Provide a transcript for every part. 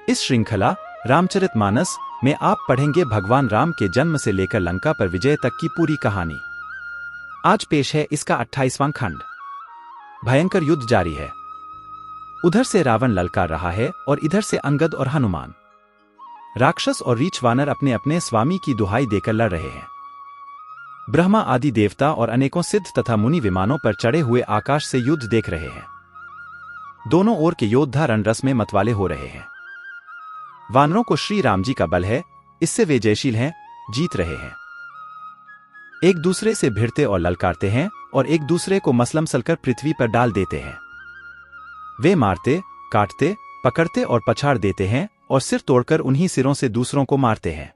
इस श्रृंखला रामचरितमानस में आप पढ़ेंगे भगवान राम के जन्म से लेकर लंका पर विजय तक की पूरी कहानी। आज पेश है इसका 28वां खंड। भयंकर युद्ध जारी है। उधर से रावण ललकार रहा है और इधर से अंगद और हनुमान, राक्षस और रीछ वानर अपने अपने स्वामी की दुहाई देकर लड़ रहे हैं। ब्रह्मा आदि देवता और अनेकों सिद्ध तथा मुनि विमानों पर चढ़े हुए आकाश से युद्ध देख रहे हैं। दोनों ओर के योद्धा रणरस में मतवाले हो रहे हैं। वानरों को श्री राम जी का बल है, इससे वे जयशील हैं, जीत रहे हैं। एक दूसरे से भिड़ते और ललकारते हैं और एक दूसरे को मसलमसल पृथ्वी पर डाल देते हैं। वे मारते, काटते, पकड़ते और पछाड़ देते हैं और सिर तोड़कर उन्हीं सिरों से दूसरों को मारते हैं।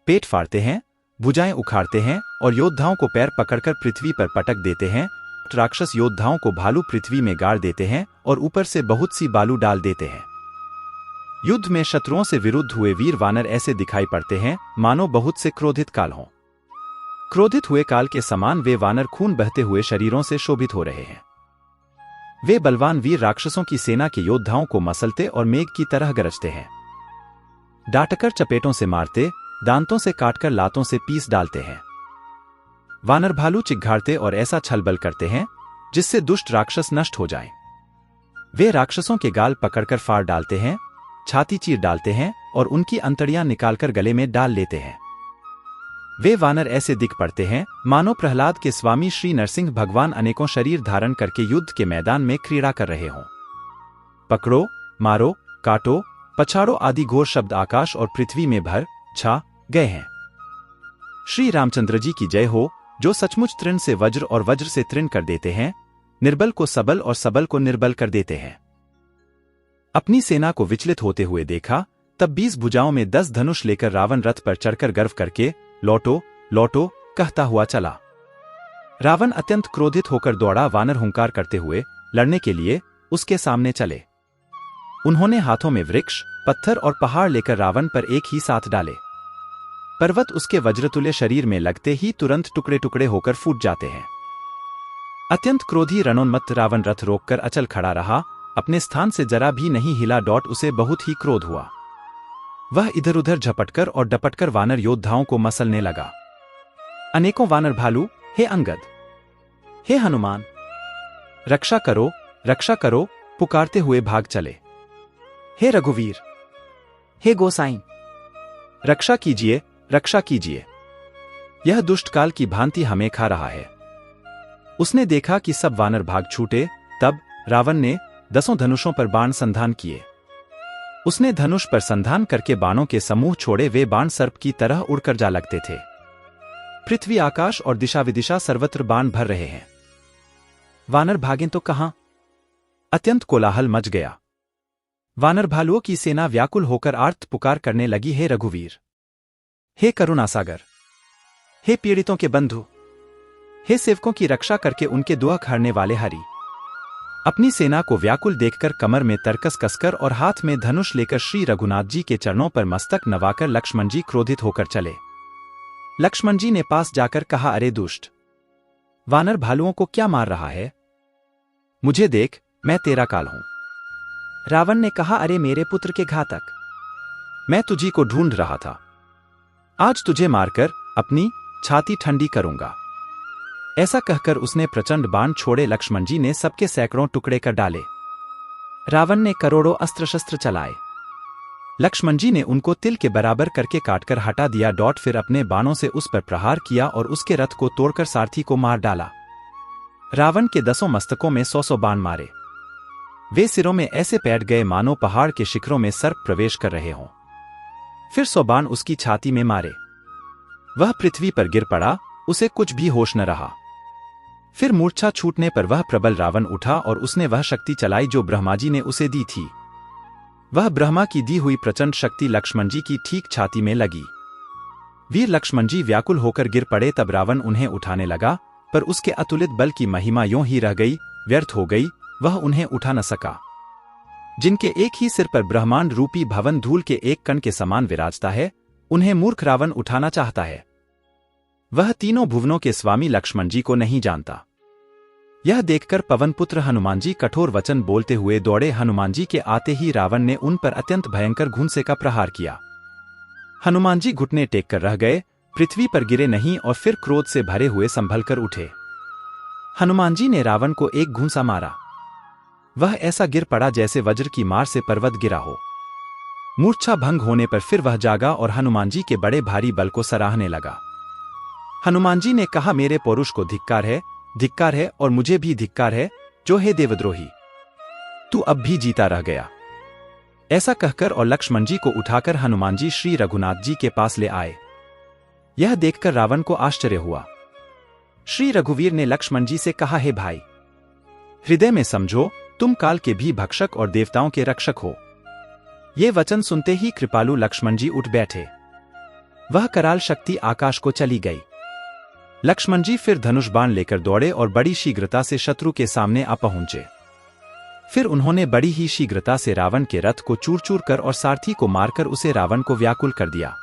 पेट फाड़ते हैं, भुजाएं उखाड़ते हैं और योद्धाओं को पैर पकड़कर पृथ्वी पर पटक देते हैं। राक्षस योद्धाओं को भालू पृथ्वी में गाड़ देते हैं और ऊपर से बहुत सी बालू डाल देते हैं। युद्ध में शत्रुओं से विरुद्ध हुए वीर वानर ऐसे दिखाई पड़ते हैं मानो बहुत से क्रोधित काल हों। क्रोधित हुए काल के समान वे वानर खून बहते हुए शरीरों से शोभित हो रहे हैं। वे बलवान वीर राक्षसों की सेना के योद्धाओं को मसलते और मेघ की तरह गरजते हैं। डांटकर चपेटों से मारते, दांतों से काटकर लातों से पीस डालते हैं। वानर भालू चिघाड़ते और ऐसा छलबल करते हैं जिससे दुष्ट राक्षस नष्ट हो जाएं। वे राक्षसों के गाल पकड़कर फाड़ डालते हैं, छाती चीर डालते हैं और उनकी अंतड़ियां निकालकर गले में डाल लेते हैं। वे वानर ऐसे दिख पड़ते हैं मानो प्रहलाद के स्वामी श्री नरसिंह भगवान अनेकों शरीर धारण करके युद्ध के मैदान में क्रीड़ा कर रहे हों। पकड़ो, मारो, काटो, पछाड़ो आदि घोर शब्द आकाश और पृथ्वी में भर छा गए हैं। श्री रामचंद्र जी की जय हो, जो सचमुच तृण से वज्र और वज्र से तृण कर देते हैं, निर्बल को सबल और सबल को निर्बल कर देते हैं। अपनी सेना को विचलित होते हुए देखा, तब 20 भुजाओं में 10 धनुष लेकर रावण रथ पर चढ़कर गर्व करके लौटो लौटो कहता हुआ चला। रावण अत्यंत क्रोधित होकर दौड़ा। वानर हुंकार करते हुए लड़ने के लिए उसके सामने चले। उन्होंने हाथों में वृक्ष, पत्थर और पहाड़ लेकर रावण पर एक ही साथ डाले। पर्वत उसके वज्रतुल्य शरीर में लगते ही तुरंत टुकड़े टुकड़े होकर फूट जाते हैं। अत्यंत क्रोधी रणोन्मत्त रावण रथ रोककर अचल खड़ा रहा, अपने स्थान से जरा भी नहीं हिला। उसे बहुत ही क्रोध हुआ। वह इधर उधर झपटकर और डपटकर वानर योद्धाओं को मसलने लगा। अनेकों वानर भालू, हे अंगद, हे हनुमान, रक्षा करो पुकारते हुए भाग चले। हे रघुवीर, हे गोसाईं, रक्षा कीजिए, यह दुष्ट काल की भांति हमें खा रहा है। उसने देखा कि सब वानर भाग छूटे, तब रावण ने 10 धनुषों पर बाण संधान किए। उसने धनुष पर संधान करके बाणों के समूह छोड़े। वे बाण सर्प की तरह उड़कर जा लगते थे। पृथ्वी, आकाश और दिशा विदिशा सर्वत्र बाण भर रहे हैं। वानर भागें तो कहां? अत्यंत कोलाहल मच गया। वानर भालुओं की सेना व्याकुल होकर आर्त पुकार करने लगी, हे रघुवीर, हे करुणासागर, हे पीड़ितों के बंधु, हे सेवकों की रक्षा करके उनके दुख हरने वाले हरि। अपनी सेना को व्याकुल देखकर कमर में तरकस कसकर और हाथ में धनुष लेकर श्री रघुनाथ जी के चरणों पर मस्तक नवाकर लक्ष्मण जी क्रोधित होकर चले। लक्ष्मण जी ने पास जाकर कहा, अरे दुष्ट, वानर भालुओं को क्या मार रहा है? मुझे देख, मैं तेरा काल हूं। रावण ने कहा, अरे मेरे पुत्र के घातक, मैं तुझी को ढूंढ रहा था। आज तुझे मारकर अपनी छाती ठंडी करूंगा। ऐसा कहकर उसने प्रचंड बाण छोड़े। लक्ष्मण जी ने सबके सैकड़ों टुकड़े कर डाले। रावण ने करोड़ों अस्त्र शस्त्र चलाए। लक्ष्मण जी ने उनको तिल के बराबर करके काटकर हटा दिया। फिर अपने बाणों से उस पर प्रहार किया और उसके रथ को तोड़कर सारथी को मार डाला। रावण के 10 मस्तकों में 100 बाण मारे। वे सिरों में ऐसे पैठ गए मानो पहाड़ के शिखरों में सर्प प्रवेश कर रहे हों। फिर 100 बाण उसकी छाती में मारे। वह पृथ्वी पर गिर पड़ा, उसे कुछ भी होश न रहा। फिर मूर्छा छूटने पर वह प्रबल रावण उठा और उसने वह शक्ति चलाई जो ब्रह्मा जी ने उसे दी थी। वह ब्रह्मा की दी हुई प्रचंड शक्ति लक्ष्मण जी की ठीक छाती में लगी। वीर लक्ष्मण जी व्याकुल होकर गिर पड़े। तब रावण उन्हें उठाने लगा, पर उसके अतुलित बल की महिमा यों ही रह गई, व्यर्थ हो गई। वह उन्हें उठा न सका। जिनके एक ही सिर पर ब्रह्मांड रूपी भवन धूल के एक कण के समान विराजता है, उन्हें मूर्ख रावण उठाना चाहता है। वह तीनों भुवनों के स्वामी लक्ष्मण जी को नहीं जानता। यह देखकर पवनपुत्र हनुमान जी कठोर वचन बोलते हुए दौड़े। हनुमान जी के आते ही रावण ने उन पर अत्यंत भयंकर घुंसे का प्रहार किया। हनुमान जी घुटने टेक कर रह गए, पृथ्वी पर गिरे नहीं और फिर क्रोध से भरे हुए संभल कर उठे। हनुमान जी ने रावण को एक घूंसा मारा। वह ऐसा गिर पड़ा जैसे वज्र की मार से पर्वत गिरा हो। मूर्छा भंग होने पर फिर वह जागा और हनुमान जी के बड़े भारी बल को सराहने लगा। हनुमान जी ने कहा, मेरे पौरुष को धिक्कार है और मुझे भी धिक्कार है, जो हे देवद्रोही, तू अब भी जीता रह गया। ऐसा कहकर और लक्ष्मण जी को उठाकर हनुमान जी श्री रघुनाथ जी के पास ले आए। यह देखकर रावण को आश्चर्य हुआ। श्री रघुवीर ने लक्ष्मण जी से कहा, हे भाई, हृदय में समझो, तुम काल के भी भक्षक और देवताओं के रक्षक हो। ये वचन सुनते ही कृपालु लक्ष्मण जी उठ बैठे। वह कराल शक्ति आकाश को चली गई। लक्ष्मण जी फिर धनुष बाण लेकर दौड़े और बड़ी शीघ्रता से शत्रु के सामने आ पहुंचे। फिर उन्होंने बड़ी ही शीघ्रता से रावण के रथ को चूर चूर कर और सारथी को मारकर उसे रावण को व्याकुल कर दिया।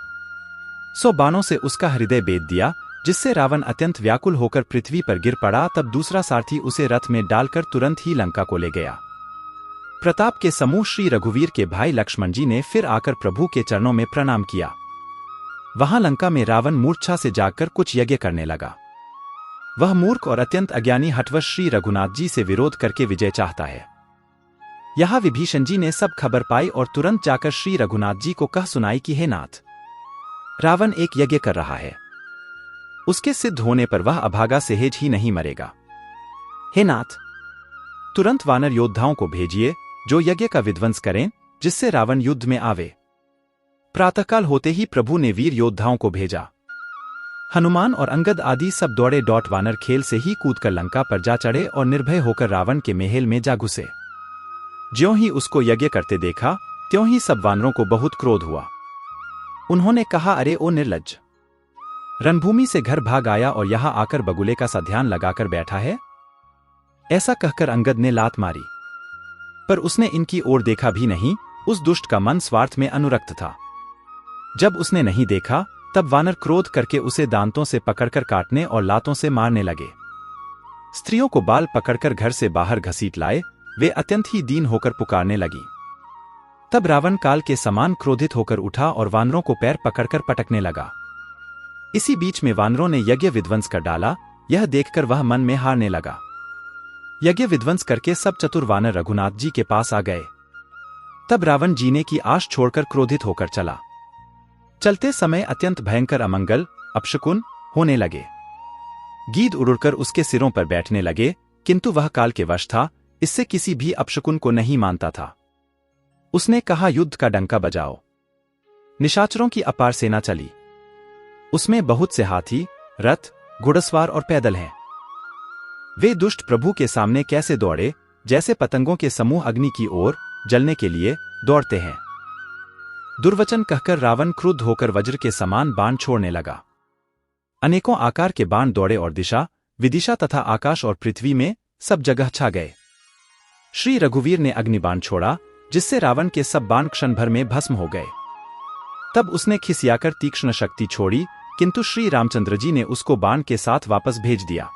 100 बाणों से उसका हृदय बेध दिया, जिससे रावण अत्यंत व्याकुल होकर पृथ्वी पर गिर पड़ा। तब दूसरा सारथी उसे रथ में डालकर तुरंत ही लंका को ले गया। प्रताप के समूह श्री रघुवीर के भाई लक्ष्मण जी ने फिर आकर प्रभु के चरणों में प्रणाम किया। वहां लंका में रावण मूर्छा से जागकर कुछ यज्ञ करने लगा। वह मूर्ख और अत्यंत अज्ञानी हठवश श्री रघुनाथ जी से विरोध करके विजय चाहता है। यहां विभीषण जी ने सब खबर पाई और तुरंत जाकर श्री रघुनाथ जी को कह सुनाई कि हे नाथ, रावण एक यज्ञ कर रहा है। उसके सिद्ध होने पर वह अभागा सेहेज ही नहीं मरेगा। हे नाथ, तुरंत वानर योद्धाओं को भेजिए जो यज्ञ का विध्वंस करें, जिससे रावण युद्ध में आवे। प्रातःकाल होते ही प्रभु ने वीर योद्धाओं को भेजा। हनुमान और अंगद आदि सब दौड़े डॉट वानर खेल से ही कूदकर लंका पर जा चढ़े और निर्भय होकर रावण के महल में जा घुसे। ज्यों ही उसको यज्ञ करते देखा, त्यों ही सब वानरों को बहुत क्रोध हुआ। उन्होंने कहा, अरे ओ निर्लज्ज, रणभूमि से घर भाग आया और यहां आकर बगुले का सा ध्यान लगाकर बैठा है। ऐसा कहकर अंगद ने लात मारी, पर उसने इनकी ओर देखा भी नहीं। उस दुष्ट का मन स्वार्थ में अनुरक्त था। जब उसने नहीं देखा, तब वानर क्रोध करके उसे दांतों से पकड़कर काटने और लातों से मारने लगे। स्त्रियों को बाल पकड़कर घर से बाहर घसीट लाए। वे अत्यंत ही दीन होकर पुकारने लगी। तब रावण काल के समान क्रोधित होकर उठा और वानरों को पैर पकड़कर पटकने लगा। इसी बीच में वानरों ने यज्ञ विध्वंस कर डाला। यह देखकर वह मन में हारने लगा। यज्ञ विध्वंस करके सब चतुर वानर रघुनाथ जी के पास आ गए। तब रावण जीने की आश छोड़कर क्रोधित होकर चला। चलते समय अत्यंत भयंकर अमंगल अपशकुन होने लगे। गीद उड़कर उसके सिरों पर बैठने लगे, किंतु वह काल के वश था, इससे किसी भी अपशकुन को नहीं मानता था। उसने कहा, युद्ध का डंका बजाओ। निशाचरों की अपार सेना चली। उसमें बहुत से हाथी, रथ, घुड़सवार और पैदल हैं। वे दुष्ट प्रभु के सामने कैसे दौड़े, जैसे पतंगों के समूह अग्नि की ओर जलने के लिए दौड़ते हैं। दुर्वचन कहकर रावण क्रुद्ध होकर वज्र के समान बाण छोड़ने लगा। अनेकों आकार के बाण दौड़े और दिशा विदिशा तथा आकाश और पृथ्वी में सब जगह छा गए। श्री रघुवीर ने अग्निबाण छोड़ा, जिससे रावण के सब बाण क्षण भर में भस्म हो गए। तब उसने खिसियाकर तीक्ष्ण शक्ति छोड़ी, किंतु श्री रामचंद्र जी ने उसको बाण के साथ वापस भेज दिया।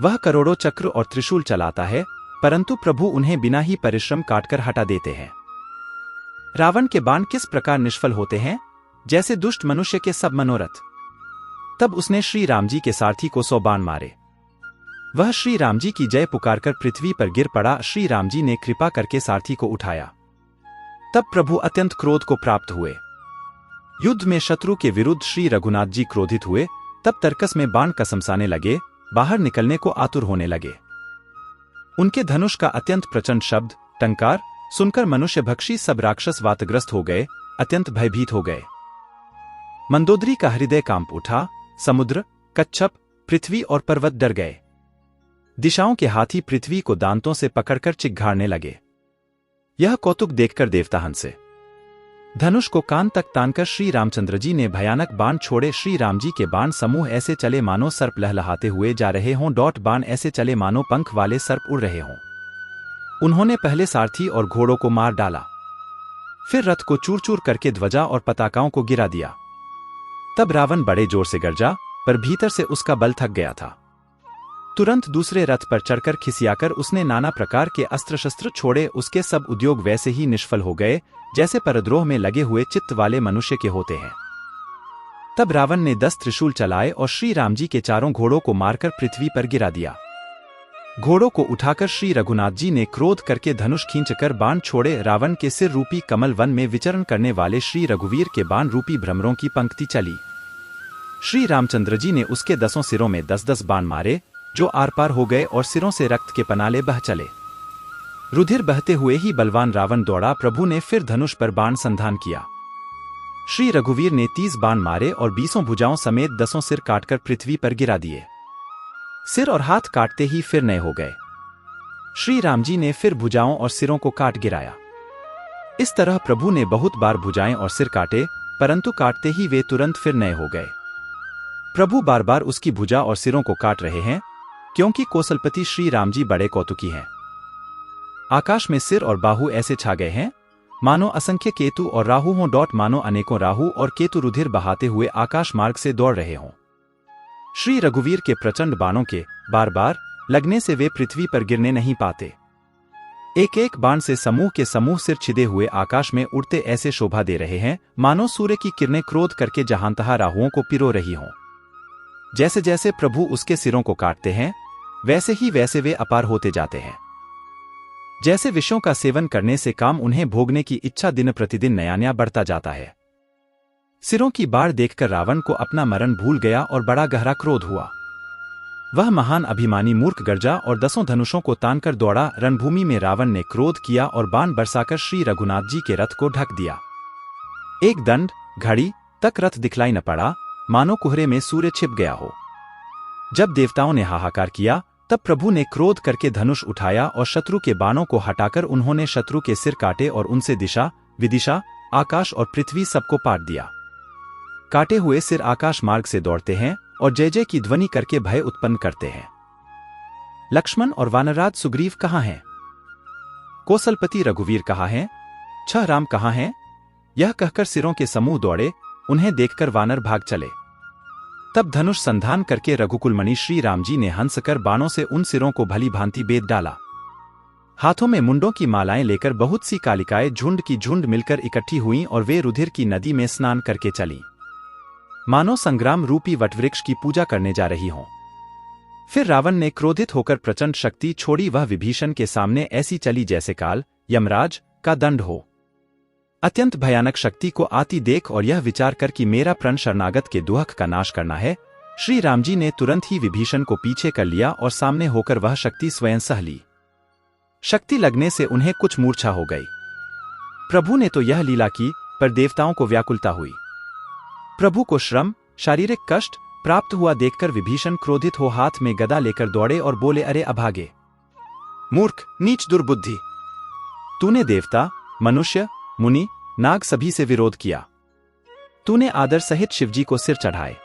वह करोड़ों चक्र और त्रिशूल चलाता है, परंतु प्रभु उन्हें बिना ही परिश्रम काटकर हटा देते हैं। रावण के बाण किस प्रकार निष्फल होते हैं, जैसे दुष्ट मनुष्य के सब मनोरथ। तब उसने श्री राम जी के सारथी को 100 बाण मारे। वह श्री राम जी की जय पुकारकर पृथ्वी पर गिर पड़ा। श्री राम जी ने कृपा करके सारथी को उठाया। तब प्रभु अत्यंत क्रोध को प्राप्त हुए। युद्ध में शत्रु के विरुद्ध श्री रघुनाथ जी क्रोधित हुए। तब तर्कस में बाण कसमसाने लगे, बाहर निकलने को आतुर होने लगे। उनके धनुष का अत्यंत प्रचंड शब्द टंकार सुनकर मनुष्य भक्षी सब राक्षस वातग्रस्त हो गए, अत्यंत भयभीत हो गए। मंदोदरी का हृदय कांप उठा। समुद्र, कच्छप, पृथ्वी और पर्वत डर गए। दिशाओं के हाथी पृथ्वी को दांतों से पकड़कर चिघाड़ने लगे। यह कौतुक देखकर देवता हंसे। धनुष को कान तक तानकर श्री रामचंद्र जी ने भयानक बाण छोड़े। श्री राम जी के बाण समूह ऐसे चले मानो सर्प लहलहाते हुए जा रहे हों। डॉट बाण ऐसे चले मानो पंख वाले सर्प उड़ रहे हों। उन्होंने पहले सारथी और घोड़ों को मार डाला, फिर रथ को चूर चूर करके ध्वजा और पताकाओं को गिरा दिया। तब रावण बड़े जोर से गरजा, पर भीतर से उसका बल थक गया था। तुरंत दूसरे रथ पर चढ़कर खिसियाकर उसने नाना प्रकार के अस्त्र शस्त्र छोड़े। उसके सब उद्योग वैसे ही निष्फल हो गए जैसे परद्रोह में लगे हुए चित्त वाले मनुष्य के होते हैं। तब रावण ने 10 त्रिशूल चलाए और श्री राम जी के चारों घोड़ों को मारकर पृथ्वी पर गिरा दिया। घोड़ों को उठाकर श्री रघुनाथ जी ने क्रोध करके धनुष खींचकर बाण छोड़े। रावण के सिर रूपी कमल वन में विचरण करने वाले श्री रघुवीर के बाण रूपी भ्रमरों की पंक्ति चली। श्री रामचंद्र जी ने उसके 10 सिरों में 10-10 बाण मारे, जो आर पार हो गए और सिरों से रक्त के पनाले बह चले। रुधिर बहते हुए ही बलवान रावण दौड़ा। प्रभु ने फिर धनुष पर बाण संधान किया। श्री रघुवीर ने 30 बाण मारे और 20 भुजाओं समेत 10 सिर काटकर पृथ्वी पर गिरा दिए। सिर और हाथ काटते ही फिर नए हो गए। श्री राम जी ने फिर भुजाओं और सिरों को काट गिराया। इस तरह प्रभु ने बहुत बार भुजाएं और सिर काटे, परंतु काटते ही वे तुरंत फिर नए हो गए। प्रभु बार बार उसकी भुजा और सिरों को काट रहे हैं, क्योंकि कौशलपति श्री राम जी बड़े कौतुकी हैं। आकाश में सिर और बाहु ऐसे छा गए हैं मानो असंख्य केतु और राहु हों। मानो अनेकों राहु और केतु रुधिर बहाते हुए आकाश मार्ग से दौड़ रहे हों। श्री रघुवीर के प्रचंड बाणों के बार बार लगने से वे पृथ्वी पर गिरने नहीं पाते। एक एक बाण से समूह के समूह सिर छिदे हुए आकाश में उड़ते ऐसे शोभा दे रहे हैं मानो सूर्य की किरणें क्रोध करके जहांतहा राहुओं को पिरो रही हों। जैसे जैसे प्रभु उसके सिरों को काटते हैं वैसे ही वैसे वे अपार होते जाते हैं। जैसे विषयों का सेवन करने से काम उन्हें भोगने की इच्छा दिन प्रतिदिन नया नया बढ़ता जाता है। सिरों की बाढ़ देखकर रावण को अपना मरण भूल गया और बड़ा गहरा क्रोध हुआ। वह महान अभिमानी मूर्ख गर्जा और 10 धनुषों को तानकर दौड़ा। रणभूमि में रावण ने क्रोध किया और बाण बरसाकर श्री रघुनाथ जी के रथ को ढक दिया। एक दंड घड़ी तक रथ दिखलाई न पड़ा, मानो कुहरे में सूर्य छिप गया हो। जब देवताओं ने हाहाकार किया तब प्रभु ने क्रोध करके धनुष उठाया और शत्रु के बाणों को हटाकर उन्होंने शत्रु के सिर काटे और उनसे दिशा विदिशा आकाश और पृथ्वी सबको पाट दिया। काटे हुए सिर आकाश मार्ग से दौड़ते हैं और जय जय की ध्वनि करके भय उत्पन्न करते हैं। लक्ष्मण और वानरराज सुग्रीव कहाँ हैं? कौशलपति रघुवीर कहाँ हैं? छह राम कहाँ हैं? यह कहकर सिरों के समूह दौड़े। उन्हें देखकर वानर भाग चले। तब धनुष संधान करके रघुकुलमणि श्री राम जी ने हंसकर बाणों से उन सिरों को भली भांति बेध डाला। हाथों में मुंडों की मालाएं लेकर बहुत सी कालिकाएं झुंड की झुंड मिलकर इकट्ठी हुईं और वे रुधिर की नदी में स्नान करके चलीं, मानो संग्राम रूपी वटवृक्ष की पूजा करने जा रही हों। फिर रावण ने क्रोधित होकर प्रचंड शक्ति छोड़ी। वह विभीषण के सामने ऐसी चली जैसे काल यमराज का दंड हो। अत्यंत भयानक शक्ति को आती देख और यह विचार कर कि मेरा प्रण शरणागत के दुहक का नाश करना है, श्री राम जी ने तुरंत ही विभीषण को पीछे कर लिया और सामने होकर वह शक्ति स्वयं सह ली। शक्ति लगने से उन्हें कुछ मूर्छा हो गई। प्रभु ने तो यह लीला की, पर देवताओं को व्याकुलता हुई। प्रभु को श्रम शारीरिक कष्ट प्राप्त हुआ देखकर विभीषण क्रोधित हो हाथ में गदा लेकर दौड़े और बोले, अरे अभागे, मूर्ख, नीच, दुर्बुद्धि! तूने देवता, मनुष्य, मुनि, नाग सभी से विरोध किया। तूने आदर सहित शिवजी को सिर चढ़ाए।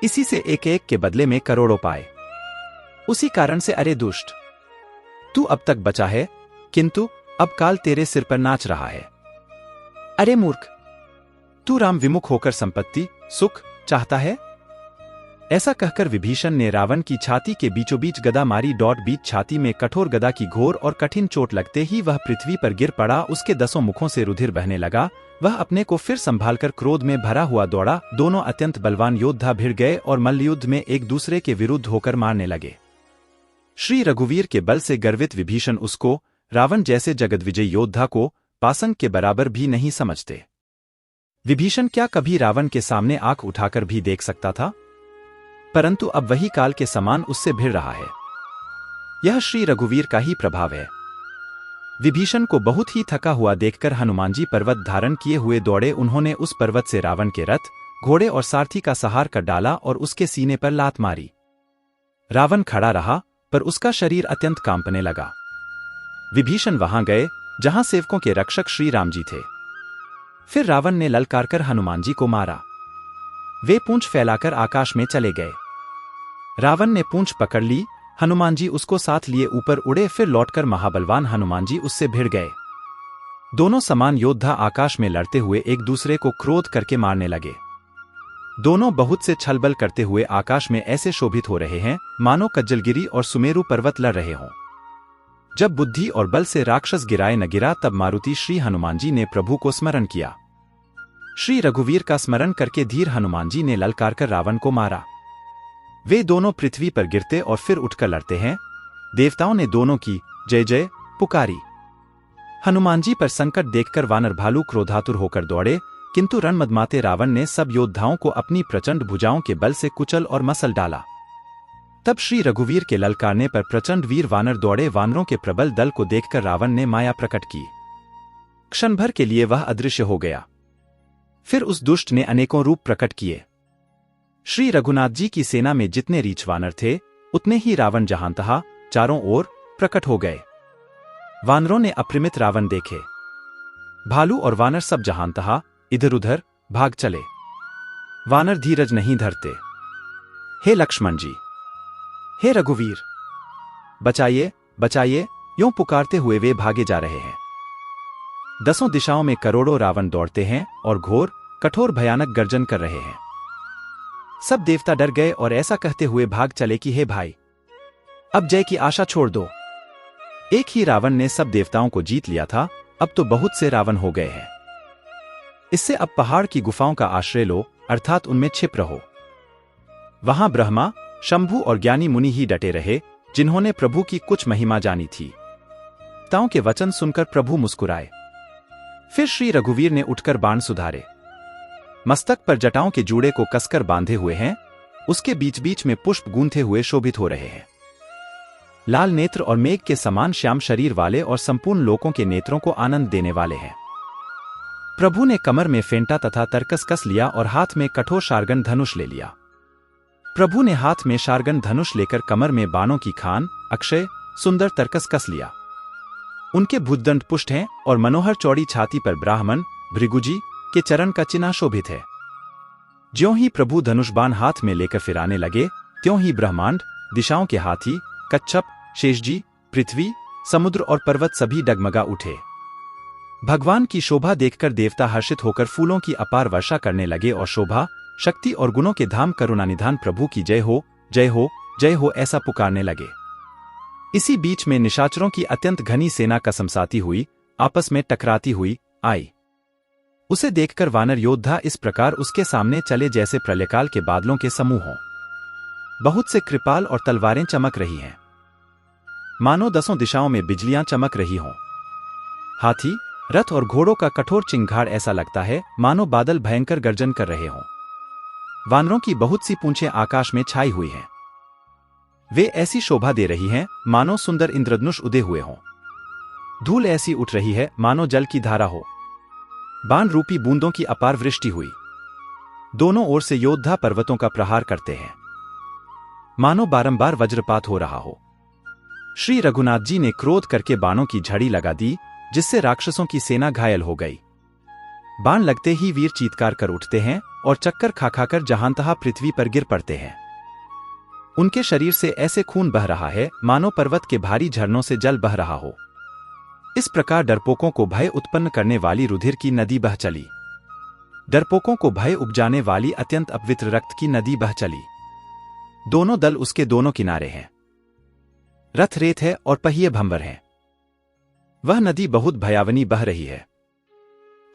इसी से एक एक के बदले में करोड़ों पाए। उसी कारण से अरे दुष्ट, तू अब तक बचा है, किंतु अब काल तेरे सिर पर नाच रहा है। अरे मूर्ख, तू राम विमुख होकर संपत्ति सुख चाहता है? ऐसा कहकर विभीषण ने रावण की छाती के बीचों बीच गदा मारी। बीच छाती में कठोर गदा की घोर और कठिन चोट लगते ही वह पृथ्वी पर गिर पड़ा। उसके 10 मुखों से रुधिर बहने लगा। वह अपने को फिर संभालकर क्रोध में भरा हुआ दौड़ा। दोनों अत्यंत बलवान योद्धा भिड़ गए और मल्लयुद्ध में एक दूसरे के विरुद्ध होकर मारने लगे। श्री रघुवीर के बल से गर्वित विभीषण उसको, रावण जैसे जगदविजयी योद्धा को, पासंग के बराबर भी नहीं समझते। विभीषण क्या कभी रावण के सामने आंख उठाकर भी देख सकता था? परंतु अब वही काल के समान उससे भिड़ रहा है। यह श्री रघुवीर का ही प्रभाव है। विभीषण को बहुत ही थका हुआ देखकर हनुमान जी पर्वत धारण किए हुए दौड़े। उन्होंने उस पर्वत से रावण के रथ, घोड़े और सारथी का सहार कर डाला और उसके सीने पर लात मारी। रावण खड़ा रहा, पर उसका शरीर अत्यंत कांपने लगा। विभीषण वहां गए जहां सेवकों के रक्षक श्री राम जी थे। फिर रावण ने ललकारकर हनुमान जी को मारा। वे पूंछ फैलाकर आकाश में चले गए। रावण ने पूंछ पकड़ ली। हनुमान जी उसको साथ लिए ऊपर उड़े। फिर लौटकर महाबलवान हनुमान जी उससे भिड़ गए। दोनों समान योद्धा आकाश में लड़ते हुए एक दूसरे को क्रोध करके मारने लगे। दोनों बहुत से छलबल करते हुए आकाश में ऐसे शोभित हो रहे हैं मानो कज्जलगिरी और सुमेरु पर्वत लड़ रहे हों। जब बुद्धि और बल से राक्षस गिराए न गिरा, तब मारुति श्री हनुमान जी ने प्रभु को स्मरण किया। श्री रघुवीर का स्मरण करके धीर हनुमान जी ने ललकार कर रावण को मारा। वे दोनों पृथ्वी पर गिरते और फिर उठकर लड़ते हैं। देवताओं ने दोनों की जय जय पुकारी। हनुमान जी पर संकट देखकर वानर भालू क्रोधातुर होकर दौड़े, किंतु रणमदमाते रावण ने सब योद्धाओं को अपनी प्रचंड भुजाओं के बल से कुचल और मसल डाला। तब श्री रघुवीर के ललकारने पर प्रचंड वीर वानर दौड़े। वानरों के प्रबल दल को देखकर रावण ने माया प्रकट की। क्षण भर के लिए वह अदृश्य हो गया। फिर उस दुष्ट ने अनेकों रूप प्रकट किए। श्री रघुनाथ जी की सेना में जितने रीछ वानर थे, उतने ही रावण जहांतहा चारों ओर प्रकट हो गए। वानरों ने अपरिमित रावण देखे। भालू और वानर सब जहांतहा इधर उधर भाग चले। वानर धीरज नहीं धरते। हे लक्ष्मण जी, हे रघुवीर, बचाइए बचाइए, यूं पुकारते हुए वे भागे जा रहे हैं। दसों दिशाओं में करोड़ों रावण दौड़ते हैं और घोर कठोर भयानक गर्जन कर रहे हैं। सब देवता डर गए और ऐसा कहते हुए भाग चले कि हे भाई, अब जय की आशा छोड़ दो। एक ही रावण ने सब देवताओं को जीत लिया था, अब तो बहुत से रावण हो गए हैं। इससे अब पहाड़ की गुफाओं का आश्रय लो, अर्थात उनमें छिप रहो। वहां ब्रह्मा, शंभु और ज्ञानी मुनि ही डटे रहे, जिन्होंने प्रभु की कुछ महिमा जानी थी। ताओं के वचन सुनकर प्रभु मुस्कुराए। फिर श्री रघुवीर ने उठकर बाण सुधारे। मस्तक पर जटाओं के जूड़े को कसकर बांधे हुए हैं, उसके बीच बीच में पुष्प गूंथे हुए शोभित हो रहे हैं। लाल नेत्र और मेघ के समान श्याम शरीर वाले और संपूर्ण लोकों के नेत्रों को आनंद देने वाले हैं। प्रभु ने कमर में फेंटा तथा तरकस कस लिया और हाथ में कठोर शार्गन धनुष ले लिया। प्रभु ने हाथ में शार्गन धनुष लेकर कमर में बाणों की खान अक्षय सुंदर तरकस कस लिया। उनके भुजदंड पुष्ट हैं और मनोहर चौड़ी छाती पर ब्राह्मण भृगुजी के चरण का चिन्ह शोभित है। ज्यों ही प्रभु धनुष बाण हाथ में लेकर फिराने लगे, त्यों ही ब्रह्मांड, दिशाओं के हाथी, कच्छप, शेषजी, पृथ्वी, समुद्र और पर्वत सभी डगमगा उठे। भगवान की शोभा देखकर देवता हर्षित होकर फूलों की अपार वर्षा करने लगे और शोभा, शक्ति और गुणों के धाम करुणानिधान प्रभु की जय हो जय हो जय हो ऐसा पुकारने लगे। इसी बीच में निशाचरों की अत्यंत घनी सेना कसमसाती हुई आपस में टकराती हुई आई। उसे देखकर वानर योद्धा इस प्रकार उसके सामने चले जैसे प्रलयकाल के बादलों के समूह हों। बहुत से कृपाल और तलवारें चमक रही हैं, मानो दसों दिशाओं में बिजलियां चमक रही हों। हाथी, रथ और घोड़ों का कठोर चिंगाड़ ऐसा लगता है मानो बादल भयंकर गर्जन कर रहे हों। वानरों की बहुत सी पूंछें आकाश में छाई हुई हैं। वे ऐसी शोभा दे रही हैं मानो सुंदर इंद्रधनुष उदय हुए हों। धूल ऐसी उठ रही है मानो जल की धारा हो। बाण रूपी बूंदों की अपार वृष्टि हुई। दोनों ओर से योद्धा पर्वतों का प्रहार करते हैं, मानो बारंबार वज्रपात हो रहा हो। श्री रघुनाथ जी ने क्रोध करके बाणों की झड़ी लगा दी, जिससे राक्षसों की सेना घायल हो गई। बाण लगते ही वीर चीत्कार कर उठते हैं और चक्कर खा खाकर जहांतहा पृथ्वी पर गिर पड़ते हैं। उनके शरीर से ऐसे खून बह रहा है मानो पर्वत के भारी झरनों से जल बह रहा हो। इस प्रकार डरपोकों को भय उत्पन्न करने वाली रुधिर की नदी बह चली। डरपोकों को भय उपजाने वाली अत्यंत अपवित्र रक्त की नदी बह चली। दोनों दल उसके दोनों किनारे हैं। रथ रेत है और पहिए भंवर हैं। वह नदी बहुत भयावनी बह रही है।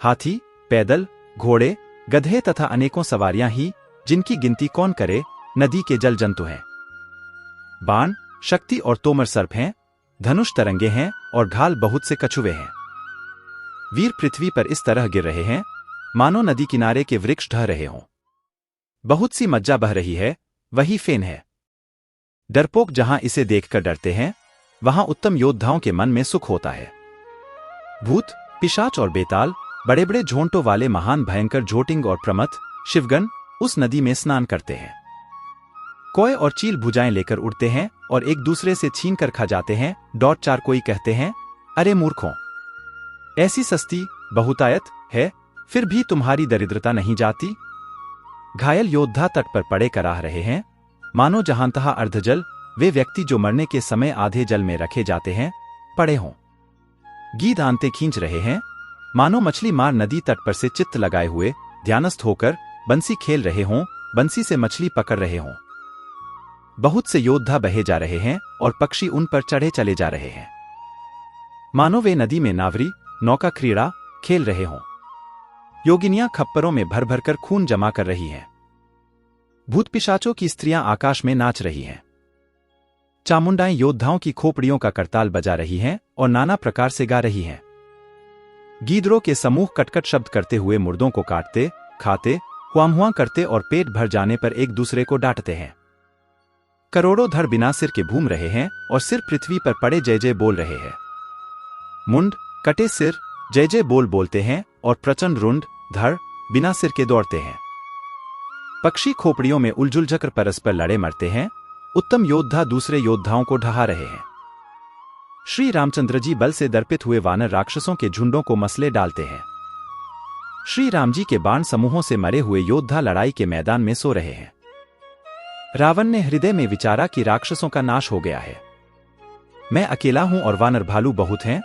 हाथी, पैदल, घोड़े, गधे तथा अनेकों सवारियां ही, जिनकी गिनती कौन करे, नदी के जल जंतु हैं। बाण, शक्ति और तोमर सर्प हैं, धनुष तरंगे हैं और घाल बहुत से कछुए हैं। वीर पृथ्वी पर इस तरह गिर रहे हैं मानो नदी किनारे के वृक्ष ढह रहे हों। बहुत सी मज्जा बह रही है, वही फेन है। डरपोक जहां इसे देखकर डरते हैं, वहां उत्तम योद्धाओं के मन में सुख होता है। भूत, पिशाच और बेताल, बड़े बड़े झोंटों वाले महान भयंकर झोटिंग और प्रमथ, शिवगण उस नदी में स्नान करते हैं। कोय और चील भुजाएं लेकर उड़ते हैं और एक दूसरे से छीन कर खा जाते हैं। डॉट चार कोई कहते हैं, अरे मूर्खों, ऐसी सस्ती बहुतायत है, फिर भी तुम्हारी दरिद्रता नहीं जाती। घायल योद्धा तट पर पड़े कराह रहे हैं, मानो जहांतहा अर्धजल, वे व्यक्ति जो मरने के समय आधे जल में रखे जाते हैं, पड़े हों। गीध आंते खींच रहे हैं, मानो मछली मार नदी तट पर से चित्त लगाए हुए ध्यानस्थ होकर बंसी खेल रहे हों, बंसी से मछली पकड़ रहे हों। बहुत से योद्धा बहे जा रहे हैं और पक्षी उन पर चढ़े चले जा रहे हैं, मानो वे नदी में नावरी नौका क्रीड़ा खेल रहे हों। योगिनियां खप्परों में भर भर कर खून जमा कर रही हैं। भूत पिशाचों की स्त्रियां आकाश में नाच रही हैं। चामुंडाएं योद्धाओं की खोपड़ियों का करताल बजा रही हैं और नाना प्रकार से गा रही हैं। गीदड़ों के समूह कटकट शब्द करते हुए मुर्दों को काटते, खाते, हुआमुआ करते और पेट भर जाने पर एक दूसरे को डांटते हैं। करोड़ों धड़ बिना सिर के घूम रहे हैं और सिर पृथ्वी पर पड़े जय जय बोल रहे हैं। मुंड कटे सिर जय जय बोल बोलते हैं और प्रचंड रुंड धड़ बिना सिर के दौड़ते हैं। पक्षी खोपड़ियों में उलझुलझकर परस्पर लड़े मरते हैं। उत्तम योद्धा दूसरे योद्धाओं को ढहा रहे हैं। श्री रामचंद्र जी बल से दर्पित हुए वानर राक्षसों के झुंडों को मसले डालते हैं। श्री राम जी के बाण समूहों से मरे हुए योद्धा लड़ाई के मैदान में सो रहे हैं। रावण ने हृदय में विचारा कि राक्षसों का नाश हो गया है। मैं अकेला हूं और वानर भालू बहुत हैं,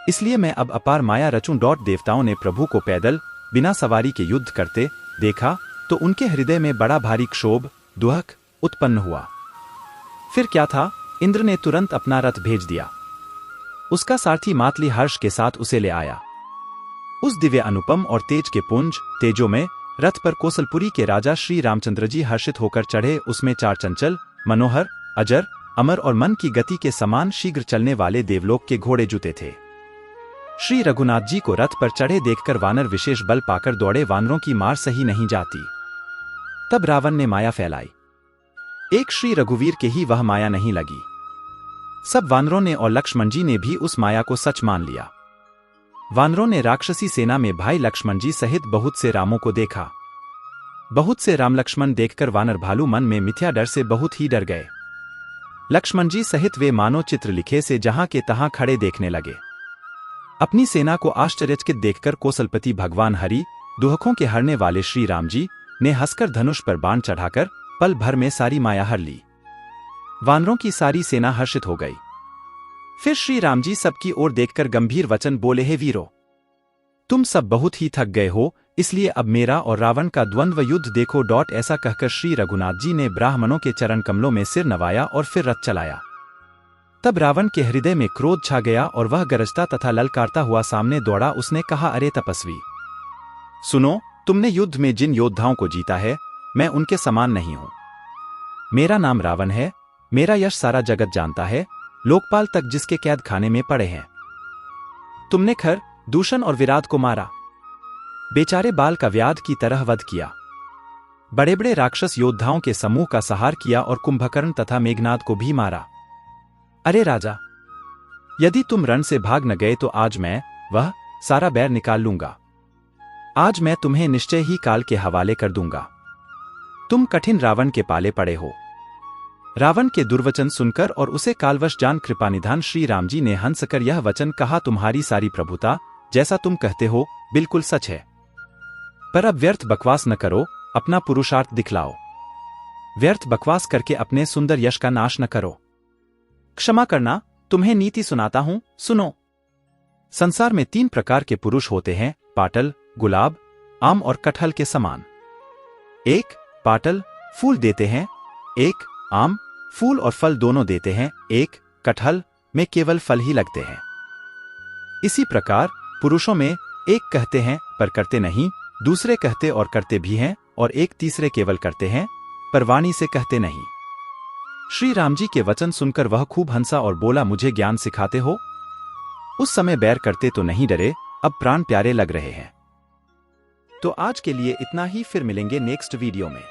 इसलिए मैं अब अपार माया रचूं। देवताओं ने प्रभु को पैदल बिना सवारी के युद्ध करते देखा तो उनके हृदय में बड़ा भारी क्षोभ दुहक उत्पन्न हुआ। फिर क्या था, इंद्र ने तुरंत अपना रथ भेज दिया। उसका सारथी मातली हर्ष के साथ उसे ले आया। उस दिव्य अनुपम और तेज के पुंज तेजो में रथ पर कोसलपुरी के राजा श्री रामचंद्र जी हर्षित होकर चढ़े। उसमें 4 चंचल, मनोहर, अजर, अमर और मन की गति के समान शीघ्र चलने वाले देवलोक के घोड़े जुते थे। श्री रघुनाथ जी को रथ पर चढ़े देखकर वानर विशेष बल पाकर दौड़े। वानरों की मार सही नहीं जाती। तब रावण ने माया फैलाई। एक श्री रघुवीर के ही वह माया नहीं लगी। सब वानरों ने और लक्ष्मण जी ने भी उस माया को सच मान लिया। वानरों ने राक्षसी सेना में भाई लक्ष्मण जी सहित बहुत से रामों को देखा। बहुत से राम लक्ष्मण देखकर वानर भालू मन में मिथ्या डर से बहुत ही डर गए। लक्ष्मण जी सहित वे मानो चित्र लिखे से जहां के तहां खड़े देखने लगे। अपनी सेना को आश्चर्यचकित देखकर कोसलपति भगवान हरि दुहकों के हरने वाले श्री राम जी ने हंसकर धनुष पर बाण चढ़ाकर पल भर में सारी माया हर ली। वानरों की सारी सेना हर्षित हो गई। फिर श्री राम जी सबकी ओर देखकर गंभीर वचन बोले, हे वीरो, तुम सब बहुत ही थक गए हो, इसलिए अब मेरा और रावण का द्वंद्व युद्ध देखो। ऐसा कहकर श्री रघुनाथ जी ने ब्राह्मणों के चरण कमलों में सिर नवाया और फिर रथ चलाया। तब रावण के हृदय में क्रोध छा गया और वह गरजता तथा ललकारता हुआ सामने दौड़ा। उसने कहा, अरे तपस्वी, सुनो, तुमने युद्ध में जिन योद्धाओं को जीता है, मैं उनके समान नहीं हूं। मेरा नाम रावण है, मेरा यश सारा जगत जानता है, लोकपाल तक जिसके कैद खाने में पड़े हैं। तुमने खर, दूषण और विराट को मारा, बेचारे बाल का व्याध की तरह वध किया। बड़े बड़े राक्षस योद्धाओं के समूह का संहार किया और कुंभकर्ण तथा मेघनाद को भी मारा। अरे राजा, यदि तुम रण से भाग न गए तो आज मैं वह सारा बैर निकाल लूंगा। आज मैं तुम्हें निश्चय ही काल के हवाले कर दूंगा। तुम कठिन रावण के पाले पड़े हो। रावण के दुर्वचन सुनकर और उसे कालवश जान कृपानिधान श्री राम जी ने हंसकर यह वचन कहा, तुम्हारी सारी प्रभुता जैसा तुम कहते हो बिल्कुल सच है, पर अब व्यर्थ बकवास न करो, अपना पुरुषार्थ दिखलाओ। व्यर्थ बकवास करके अपने सुंदर यश का नाश न करो। क्षमा करना, तुम्हें नीति सुनाता हूं, सुनो। संसार में 3 प्रकार के पुरुष होते हैं, पाटल, गुलाब, आम और कटहल के समान। एक पाटल फूल देते हैं, एक आम फूल और फल दोनों देते हैं, एक कटहल में केवल फल ही लगते हैं। इसी प्रकार पुरुषों में एक कहते हैं पर करते नहीं, दूसरे कहते और करते भी हैं, और एक तीसरे केवल करते हैं पर वाणी से कहते नहीं। श्री राम जी के वचन सुनकर वह खूब हंसा और बोला, मुझे ज्ञान सिखाते हो? उस समय बैर करते तो नहीं डरे, अब प्राण प्यारे लग रहे हैं। तो आज के लिए इतना ही, फिर मिलेंगे नेक्स्ट वीडियो में।